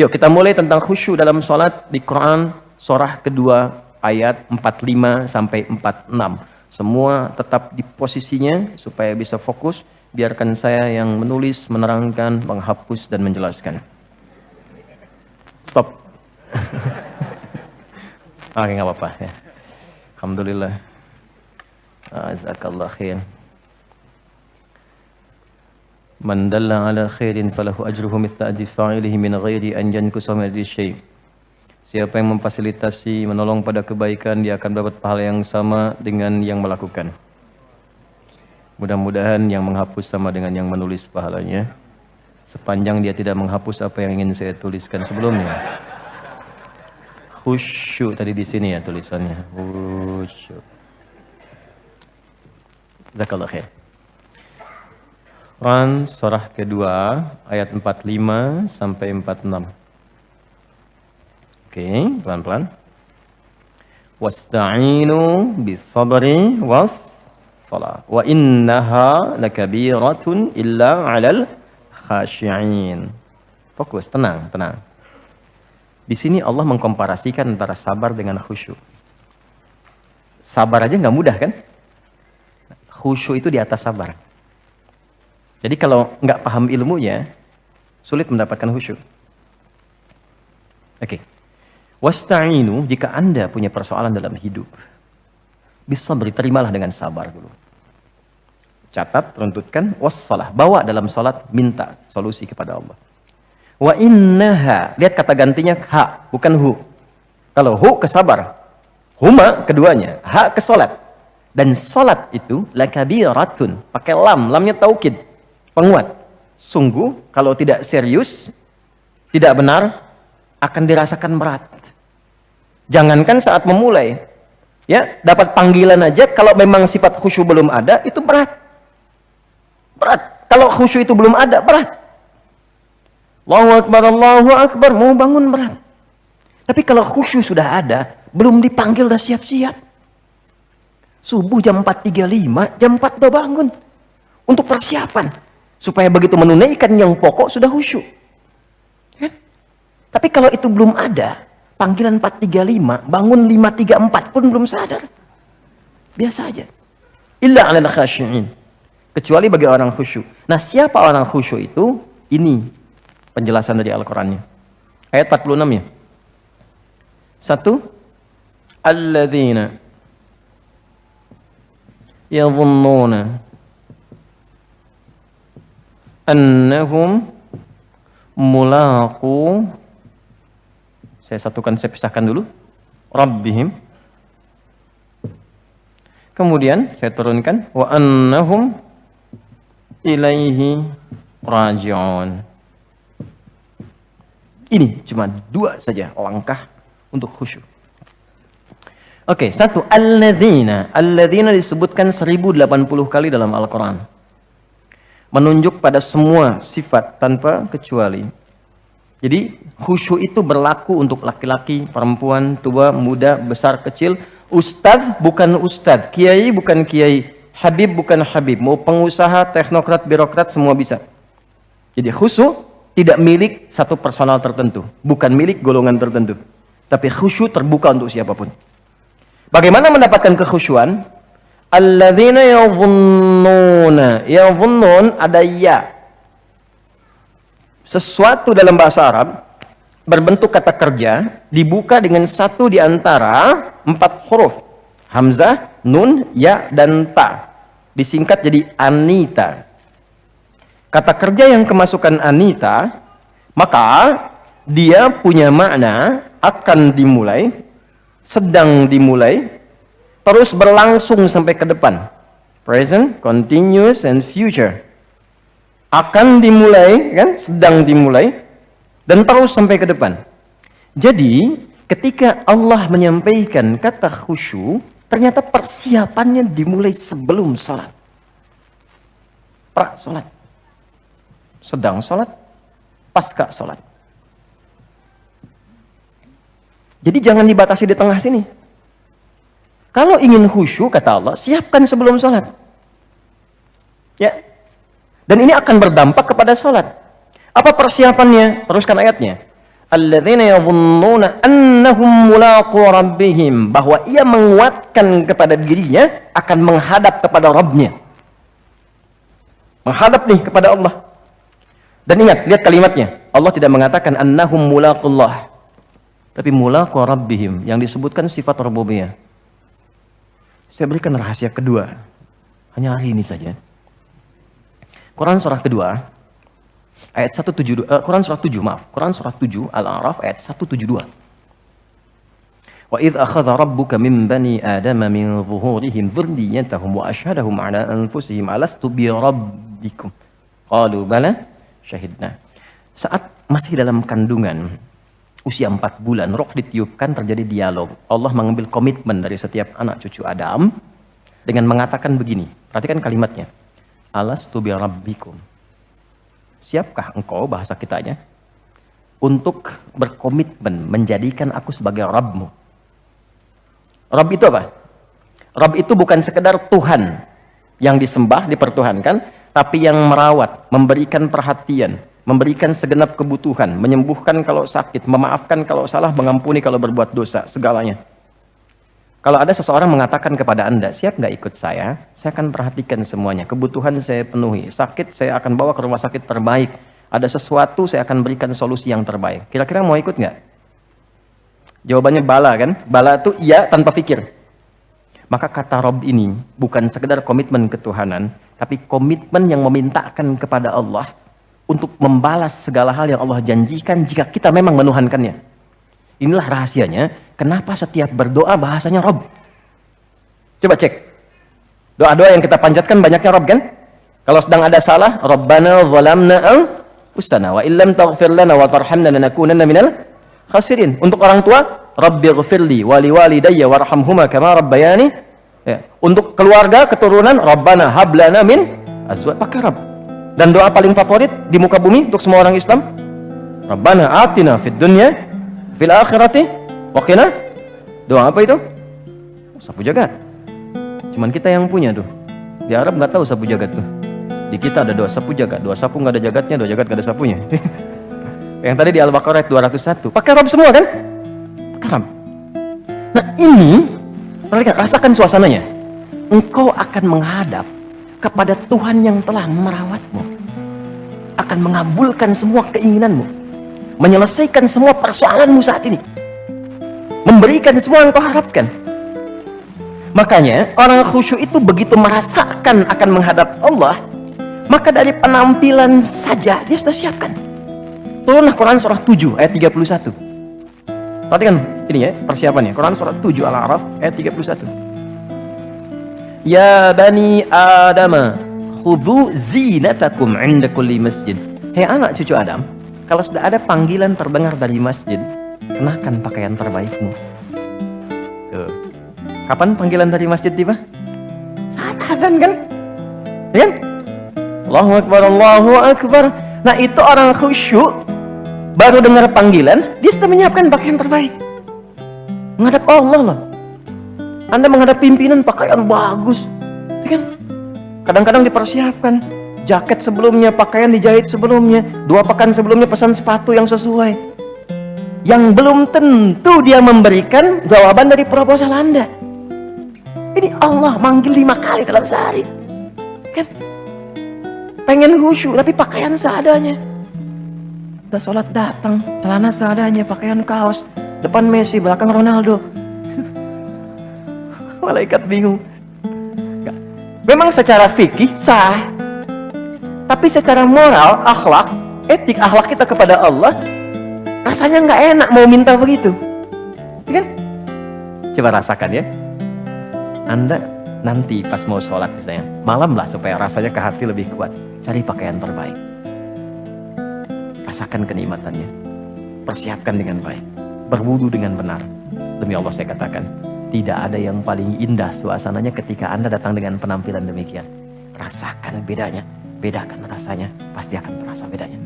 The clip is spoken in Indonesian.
Yuk kita mulai tentang khusyuk dalam sholat di Quran surah kedua ayat 45 sampai 46. Semua tetap di posisinya supaya bisa fokus. Biarkan saya yang menulis, menerangkan, menghapus dan menjelaskan. Stop. Oke, nggak apa-apa ya. Alhamdulillah. Jazakallah khair. Man dalla ala khairin falahu ajruhu mithla ajri fa'ilihi min ghairi an yankusa min ajri syai'. Siapa yang memfasilitasi, menolong pada kebaikan, dia akan dapat pahala yang sama dengan yang melakukan. Mudah-mudahan yang menghapus sama dengan yang menulis pahalanya, sepanjang dia tidak menghapus apa yang ingin saya tuliskan sebelumnya. Khusyuk tadi di sini ya tulisannya. Khusyuk. Jazakallah khair. Quran surah kedua ayat 45 sampai 46. Oke, pelan-pelan. Wasta'inu bis-sabri was-salah. Wa innaha lakabiratun illa 'alal khashi'in. Fokus, tenang. Di sini Allah mengkomparasikan antara sabar dengan khusyuk. Sabar aja nggak mudah kan? Khusyuk itu di atas sabar. Jadi kalau nggak paham ilmunya, sulit mendapatkan khusyuk. Oke. Wasta'inu, jika Anda punya persoalan dalam hidup, bisa terimalah dengan sabar dulu. Catat, runtutkan, wassalah. Bawa dalam salat, minta solusi kepada Allah. Wa innaha, lihat kata gantinya ha, bukan hu. Kalau hu ke sabar, huma keduanya, ha ke salat. Dan salat itu lakabiratun, pakai lamnya taukid. Penguat, sungguh kalau tidak serius, tidak benar, akan dirasakan berat. Jangankan saat memulai, ya dapat panggilan aja, kalau memang sifat khusyuk belum ada, itu berat. Kalau khusyuk itu belum ada, berat. Allahu Akbar, mau bangun berat. Tapi kalau khusyuk sudah ada, belum dipanggil, udah siap-siap. Subuh jam 4.35, jam 4 udah bangun. Untuk persiapan. Supaya begitu menunaikan yang pokok sudah khusyuk. Ya? Tapi kalau itu belum ada, panggilan 4.35, bangun 5.34 pun belum sadar. Biasa aja. Illa 'alal khashi'in. Kecuali bagi orang khusyuk. Nah, siapa orang khusyuk itu? Ini penjelasan dari Al-Qur'annya. Ayat 46 ya. 1. Alladzina yadhunnuna annahum mulaqu, saya satukan, saya pisahkan dulu, rabbihim. Kemudian saya turunkan wa annahum ilaihi raji'un. Ini cuma 2 saja langkah untuk khusyuk. Oke, 1, alladzina. Alladzina disebutkan 1080 kali dalam Al-Qur'an. Menunjuk pada semua sifat tanpa kecuali. Jadi khusyuk itu berlaku untuk laki-laki, perempuan, tua, muda, besar, kecil, ustadz bukan ustadz, kiai bukan kiai, habib bukan habib, mau pengusaha, teknokrat, birokrat, semua bisa. Jadi khusyuk tidak milik satu personal tertentu, bukan milik golongan tertentu, tapi khusyuk terbuka untuk siapapun. Bagaimana mendapatkan kekhusyuan? Alladzina yadhunnuna. Yadhunnun ada ya. Sesuatu dalam bahasa Arab berbentuk kata kerja dibuka dengan satu di antara 4 huruf. Hamzah, nun, ya, dan ta. Disingkat jadi anita. Kata kerja yang kemasukan anita, maka dia punya makna akan dimulai, sedang dimulai, terus berlangsung sampai ke depan. Present, continuous, and future. Akan dimulai, kan? Sedang dimulai, dan terus sampai ke depan. Jadi, ketika Allah menyampaikan kata khusyuk, ternyata persiapannya dimulai sebelum sholat. Pra-sholat. Sedang sholat, pasca sholat. Jadi jangan dibatasi di tengah sini. Kalau ingin khusyuk, kata Allah, siapkan sebelum sholat. Ya. Dan ini akan berdampak kepada sholat. Apa persiapannya? Teruskan ayatnya. alladzina yadhunnuna annahum mulaqu rabbihim, bahwa ia menguatkan kepada dirinya akan menghadap kepada Rabbnya. Menghadap nih kepada Allah. Dan ingat, lihat kalimatnya. Allah tidak mengatakan annahum mulaqullah, tapi mulaqu rabbihim, yang disebutkan sifat rububiyah. Saya berikan rahasia kedua, hanya hari ini saja. Quran surah kedua ayat 172, Quran surah 7, Quran surah 7 Al-A'raf ayat 172. Wa idz akhadha rabbuka min bani adama min zuhurihim dzurriyyatahum wa asyhadahum ala anfusihim alastu bi rabbikum qalu bala syahidna. Saat masih dalam kandungan usia 4 bulan, roh ditiupkan, terjadi dialog. Allah mengambil komitmen dari setiap anak cucu Adam dengan mengatakan begini. Perhatikan kalimatnya. Alastu bi rabbikum. Siapkah engkau, bahasa kitanya, untuk berkomitmen menjadikan aku sebagai Rabbmu? Rabb itu apa? Rabb itu bukan sekedar Tuhan yang disembah, dipertuhankan, tapi yang merawat, memberikan perhatian, memberikan segenap kebutuhan, menyembuhkan kalau sakit, memaafkan kalau salah, mengampuni kalau berbuat dosa, segalanya. Kalau ada seseorang mengatakan kepada Anda, siap nggak ikut saya akan perhatikan semuanya, kebutuhan saya penuhi, sakit saya akan bawa ke rumah sakit terbaik, ada sesuatu saya akan berikan solusi yang terbaik. Kira-kira mau ikut nggak? Jawabannya bala kan? Bala itu iya tanpa pikir. Maka kata Rabb ini bukan sekedar komitmen ketuhanan, tapi komitmen yang memintakan kepada Allah untuk membalas segala hal yang Allah janjikan jika kita memang menuhankannya. Inilah rahasianya, kenapa setiap berdoa bahasanya Rabb. Coba cek. Doa-doa yang kita panjatkan banyaknya Rabb kan? Kalau sedang ada salah, Rabbana zalamna anfusana wa illam taghfir lana wa tarhamna lanakunanna minal khasirin. Untuk orang tua, Rabbighfirli wa liwalidayya warhamhuma kama rabbayani. Ya. Untuk keluarga, keturunan, Rabbana hablana min azwaj. Pakai Rabb. Dan doa paling favorit di muka bumi untuk semua orang Islam, Rabbana atina fid dunya fil akhirati wa qina. Doa apa itu? Sapu jagat. Cuman kita yang punya tuh. Di Arab nggak tahu sapu jagat tuh. Di kita ada doa sapu jagat. Doa sapu nggak ada jagatnya, doa jagat nggak ada sapunya. Yang tadi di Al-Baqarah 201. Pakai Rabb semua kan? Pakai Rabb. Nah ini, perhatikan, rasakan suasananya. Engkau akan menghadap kepada Tuhan yang telah merawatmu, akan mengabulkan semua keinginanmu, menyelesaikan semua persoalanmu saat ini, memberikan semua yang kau harapkan. Makanya orang khusyuk itu begitu merasakan akan menghadap Allah, maka dari penampilan saja dia sudah siapkan. Turunlah Quran surah 7 ayat 31. Perhatikan ini ya persiapannya. Quran surah 7 Al-A'raf ayat 31. Ya bani Adam, khudhu zinatakum 'inda kulli masjid. Hei anak cucu Adam, kalau sudah ada panggilan terdengar dari masjid, kenakan pakaian terbaikmu. Tuh. Kapan panggilan dari masjid tiba? Saat azan kan? Ya kan? Allahu Akbar, Allahu Akbar. Nah itu orang khusyuk, baru dengar panggilan, dia sudah menyiapkan pakaian terbaik. Menghadap Allah loh. Anda menghadap pimpinan pakaian bagus, ya kan? Kadang-kadang dipersiapkan jaket sebelumnya, pakaian dijahit sebelumnya, 2 pekan sebelumnya pesan sepatu yang sesuai. Yang belum tentu dia memberikan jawaban dari proposal Anda. Ini Allah manggil 5 kali dalam sehari, kan? Pengen khusyuk tapi pakaian seadanya. Udah sholat datang, celana seadanya, pakaian kaos, depan Messi, belakang Ronaldo. Malaikat bingung. Memang secara fikih sah, tapi secara moral, akhlak, etik akhlak kita kepada Allah, rasanya nggak enak mau minta begitu, ya kan? Coba rasakan ya. Anda nanti pas mau sholat misalnya, malam lah supaya rasanya ke hati lebih kuat, cari pakaian terbaik, rasakan kenikmatannya, persiapkan dengan baik, berwudu dengan benar. Demi Allah saya katakan, tidak ada yang paling indah suasananya ketika Anda datang dengan penampilan demikian. Rasakan bedanya, bedakan rasanya, pasti akan terasa bedanya.